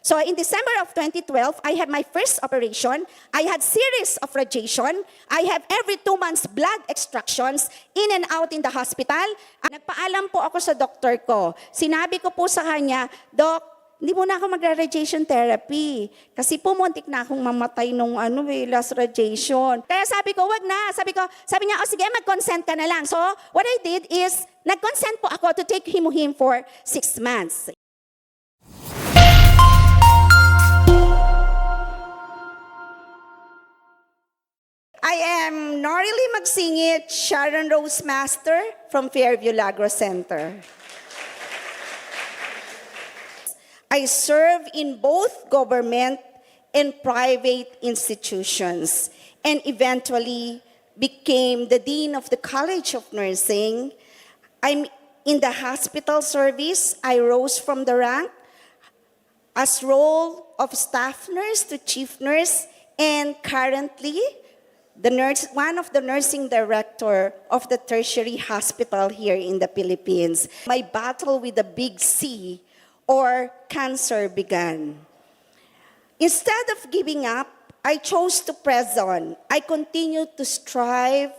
So in December of 2012, I had my first operation. I had series of radiation. I have every 2 months blood extractions in and out in the hospital. Nagpaalam po ako sa doktor ko. Sinabi ko po sa kanya, Doc, hindi mo na ako magre-radiation therapy. Kasi po, muntik na akong mamatay nung last radiation. Kaya sabi ko, wag na. Sabi niya, sige, mag-consent ka na lang. So, what I did is, nag-consent po ako to take Himuhim for 6 months. I am Norilyn Magsingit, Sharon Rose Master from Fairview Lagro Center. I serve in both government and private institutions and eventually became the Dean of the College of Nursing. I'm in the hospital service. I rose from the rank as role of staff nurse to chief nurse and currently one of the nursing director of the tertiary hospital here in the Philippines. My battle with the big C or cancer began. Instead of giving up, I chose to press on. I continued to strive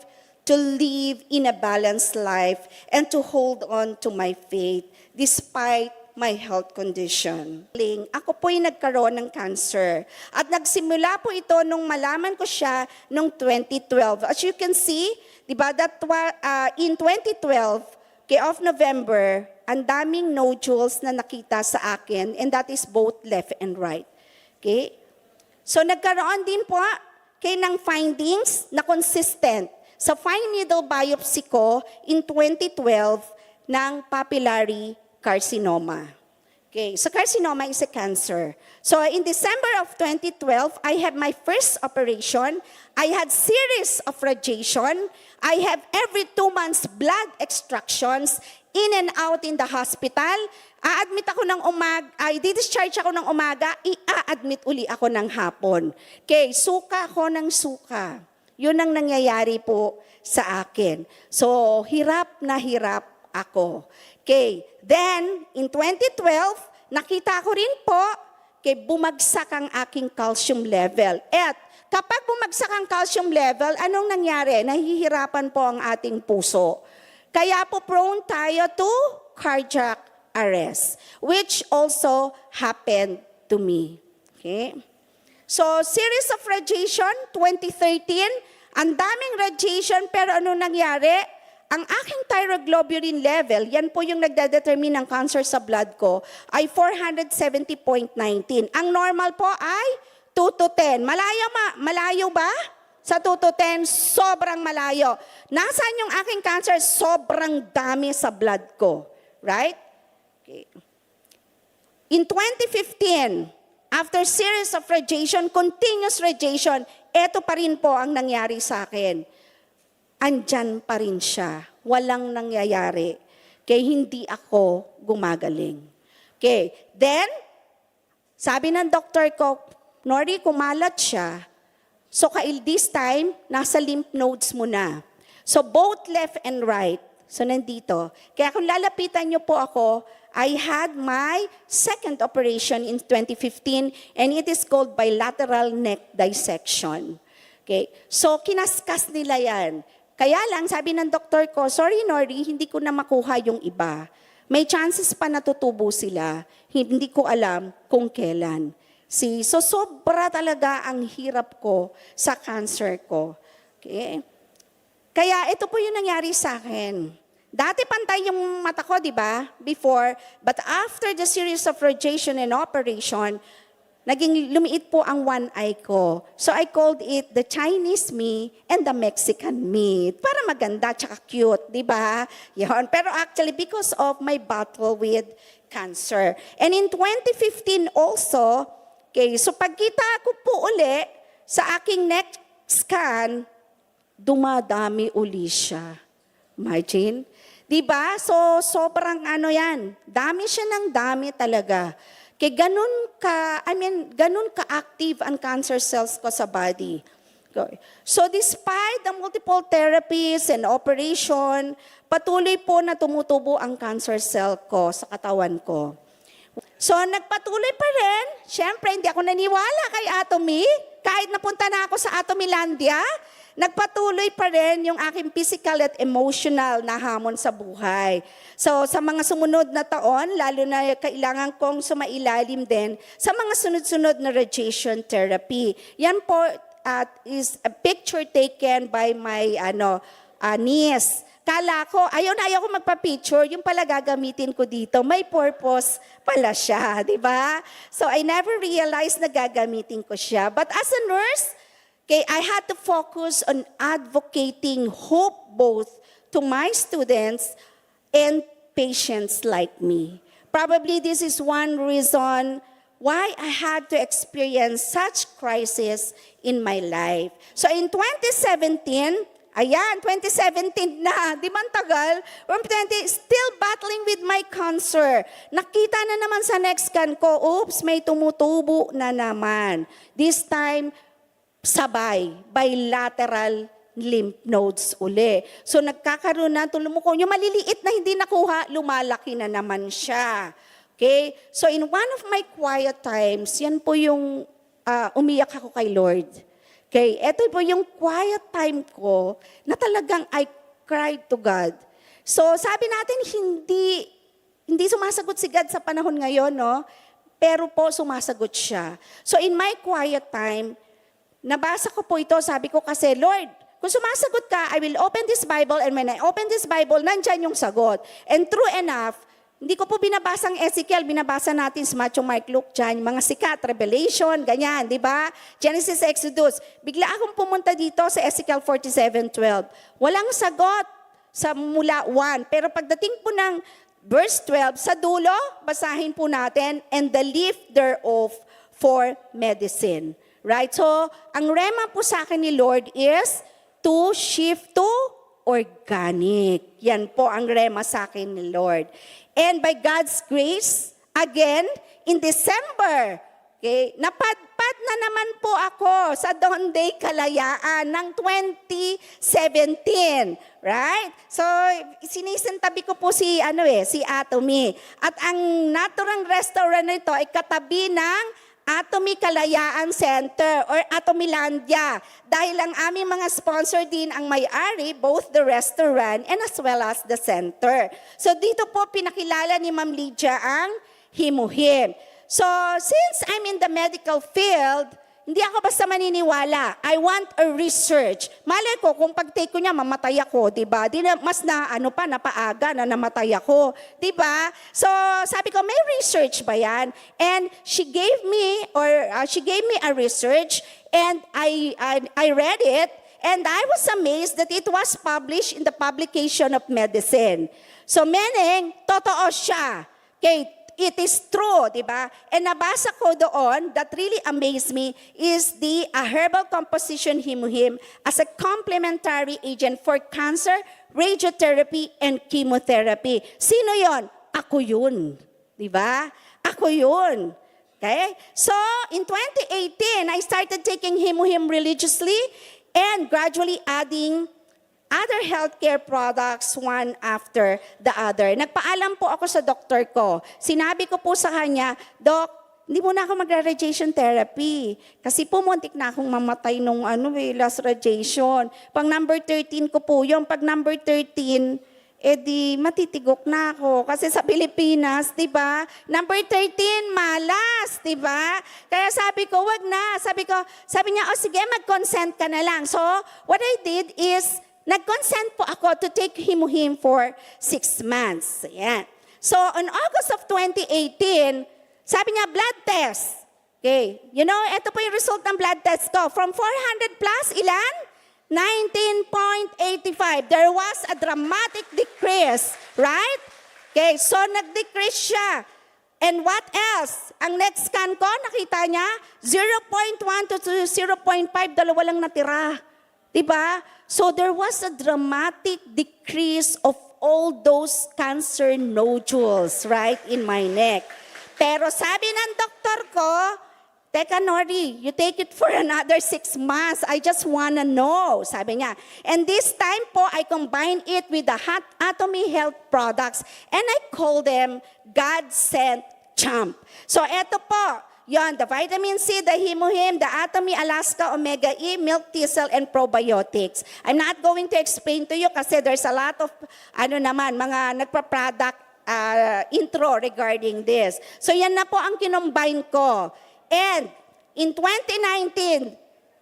to live in a balanced life and to hold on to my faith despite my health condition. Ako po'y nagkaroon ng cancer. At nagsimula po ito nung malaman ko siya noong 2012. As you can see, di ba, in 2012, of November, ang daming nodules na nakita sa akin, and that is both left and right. Okay? So nagkaroon din po ng findings na consistent sa fine needle biopsy ko in 2012 ng papillary carcinoma. Okay, so carcinoma is a cancer. So in December of 2012, I had my first operation. I had series of radiation. I have every 2 months blood extractions in and out in the hospital. A-admit ako ng umaga, i-discharge ako ng umaga, i-a-admit uli ako ng hapon. Okay, suka ako ng suka. Yun ang nangyayari po sa akin. So, hirap na hirap ako. Okay, then in 2012, nakita ko rin po, bumagsak ang aking calcium level. At kapag bumagsak ang calcium level, anong nangyari? Nahihirapan po ang ating puso. Kaya po prone tayo to cardiac arrest, which also happened to me. Okay? So, series of radiation, 2013, ang daming radiation, pero ano nangyari? Ang aking thyroglobulin level, yan po yung nagdedetermine ng cancer sa blood ko, ay 470.19. Ang normal po ay 2 to 10. Malayo ba? Sa 2 to 10, sobrang malayo. Nasaan yung aking cancer? Sobrang dami sa blood ko. Right? Okay. In 2015, after series of radiation, continuous radiation, eto pa rin po ang nangyari sa akin. Andyan pa rin siya. Walang nangyayari. Kaya hindi ako gumagaling. Okay. Then, sabi ng doktor ko, Nori, kumalat siya. So, this time, nasa lymph nodes mo na. So, both left and right. So, nandito. Kaya kung lalapitan niyo po ako, I had my second operation in 2015 and it is called bilateral neck dissection. Okay. So, kinaskas nila yan. Kaya lang, sabi ng doktor ko, sorry Nori, hindi ko na makuha yung iba. May chances pa natutubo sila. Hindi ko alam kung kailan. So sobra talaga ang hirap ko sa cancer ko. Okay? Kaya ito po yung nangyari sa akin. Dati pantay yung mata ko, di ba? Before. But after the series of radiation and operation, naging lumiit po ang one eye ko. So I called it the Chinese me and the Mexican me. Para maganda tsaka cute, di ba? Yun. Pero actually, because of my battle with cancer. And in 2015 also, so pagkita ko po uli sa aking neck scan, dumadami uli siya. Imagine? Di ba? So sobrang yan. Dami siya ng dami talaga. Kaya ganun ka-active ang cancer cells ko sa body. Okay. So despite the multiple therapies and operation, patuloy po na tumutubo ang cancer cell ko sa katawan ko. So, nagpatuloy pa rin. Siyempre, hindi ako naniwala kay Atomy. Kahit napunta na ako sa Atomilandia, nagpatuloy pa rin yung aking physical at emotional na hamon sa buhay. So, sa mga sumunod na taon, lalo na kailangan kong sumailalim din sa mga sunod-sunod na radiation therapy. Yan po is a picture taken by my niece. Kala ko, ayaw ko magpa-picture, yung pala gagamitin ko dito. May purpose pala siya, di ba? So I never realized na gagamitin ko siya. But as a nurse, I had to focus on advocating hope both to my students and patients like me. Probably this is one reason why I had to experience such crisis in my life. So in 2017, 2017 na, di man tagal, from 20, still battling with my cancer. Nakita na naman sa next scan ko, oops, may tumutubo na naman. This time, sabay, bilateral lymph nodes uli. So nagkakaroon na, tulumuko, yung maliliit na hindi nakuha, lumalaki na naman siya. Okay? So in one of my quiet times, yan po yung umiyak ako kay Lord. Okay, ito po yung quiet time ko na talagang I cried to God. So sabi natin, hindi sumasagot si God sa panahon ngayon, no? Pero po sumasagot siya. So in my quiet time, nabasa ko po ito, sabi ko kasi, Lord, kung sumasagot ka, I will open this Bible, and when I open this Bible, nandyan yung sagot. And true enough, hindi ko po binabasang Ezekiel, binabasa natin sa Matthew, Mark, Luke, John, mga sikat, Revelation, ganyan, di ba? Genesis, Exodus. Bigla akong pumunta dito sa Ezekiel 47:12. Walang sagot sa mula 1. Pero pagdating po ng verse 12, sa dulo, basahin po natin, and the leaf thereof for medicine. Right? So, ang rema po sa akin ni Lord is to shift to organic. Yan po ang rema sa akin ni Lord. And by God's grace, again, in December, okay, napadpad na naman po ako sa Donday Kalayaan ng 2017. Right? So, sinisintabi ko po si Atomy. At ang naturang restaurant nito ay katabi ng Atomy Kalayaan Center or Atomilandia. Dahil ang aming mga sponsor din ang may-ari, both the restaurant and as well as the center. So dito po pinakilala ni Ma'am Lydia ang Himuhim. So since I'm in the medical field, hindi ako basta maniniwala. I want a research. Malay ko, kung pag-take ko niya, mamatay ako, di ba? Mas napaaga na namatay ako, di ba? So, sabi ko, may research ba yan? And she gave me a research, and I read it, and I was amazed that it was published in the Publication of Medicine. So, meaning, totoo siya. Okay, it is true, di ba? And nabasa ko doon, that really amazed me, is the herbal composition Himuhim as a complementary agent for cancer, radiotherapy, and chemotherapy. Sino yon? Ako yun. Di ba? Ako yun. Okay? So, in 2018, I started taking Himuhim religiously and gradually adding other healthcare products one after the other. Nagpaalam po ako sa doktor ko. Sinabi ko po sa kanya, Doc, hindi mo na ako magre-radiation therapy. Kasi po muntik na akong mamatay nung last radiation. Pag number 13 ko po yun. Pag number 13, di matitigok na ako. Kasi sa Pilipinas, di ba? Number 13, malas, di ba? Kaya sabi ko, wag na. Sabi niya, sige, mag-consent ka na lang. So, what I did is, nag-consent po ako to take Himuhim for 6 months. Ayan. So, on August of 2018, sabi niya, blood test. Okay. You know, ito po yung result ng blood test ko. From 400 plus, ilan? 19.85. There was a dramatic decrease. Right? Okay. So, nag-decrease siya. And what else? Ang next scan ko, nakita niya, 0.1 to 0.5, dalawa lang natira. Diba? So there was a dramatic decrease of all those cancer nodules, right, in my neck. Pero sabi ng doktor ko, teka Nori, you take it for another 6 months. I just wanna know, sabi niya. And this time po, I combine it with the Atomy Health products and I call them God-sent champ. So eto po, yon, the vitamin C, the Hemohim, the Atomy, Alaska, Omega E, milk thistle, and probiotics. I'm not going to explain to you kasi there's a lot of, mga nagpa-product intro regarding this. So yan na po ang kinumbine ko. And in 2019,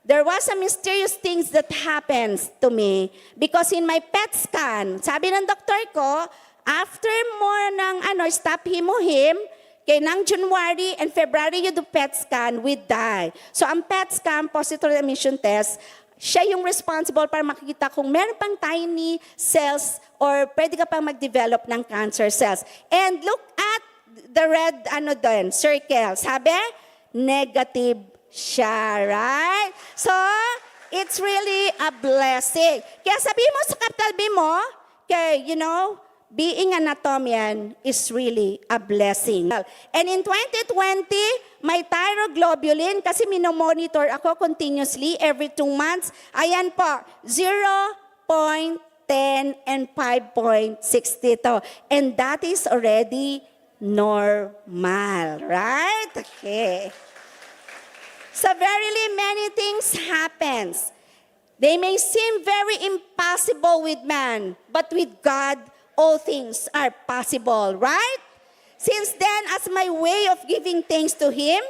there was a mysterious things that happens to me because in my PET scan, sabi ng doktor ko, after mo ng stop Hemohim, kaya ng January and February you do PET scan, we die. So ang PET scan, positive emission test, siya yung responsible para makikita kung meron pang tiny cells or pwede ka pang mag-develop ng cancer cells. And look at the red circle. Sabi, negative siya, right? So, it's really a blessing. Kaya sabi mo sa capital B mo, okay, being an Atomian is really a blessing. And in 2020, my thyroglobulin, kasi minomonitor ako continuously every 2 months, ayan po, 0.10 and 5.62. And that is already normal, right? Okay. So verily many things happens. They may seem very impossible with man, but with God, all things are possible, right? Since then, as my way of giving thanks to Him,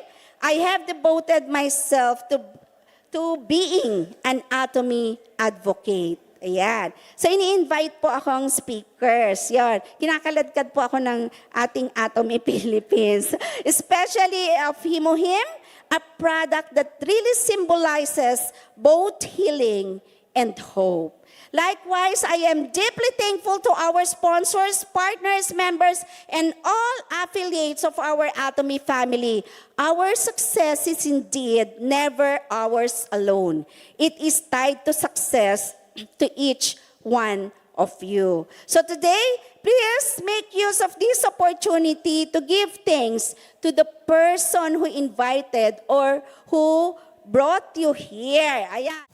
I have devoted myself to being an Atomy advocate. Ayan. So, ini-invite po akong speakers. Yan. Kinakaladkad po ako ng ating Atomy Philippines. Especially of Hemohim, a product that really symbolizes both healing and hope. Likewise, I am deeply thankful to our sponsors, partners, members, and all affiliates of our Atomy family. Our success is indeed never ours alone. It is tied to success to each one of you. So today, please make use of this opportunity to give thanks to the person who invited or who brought you here. Ayan.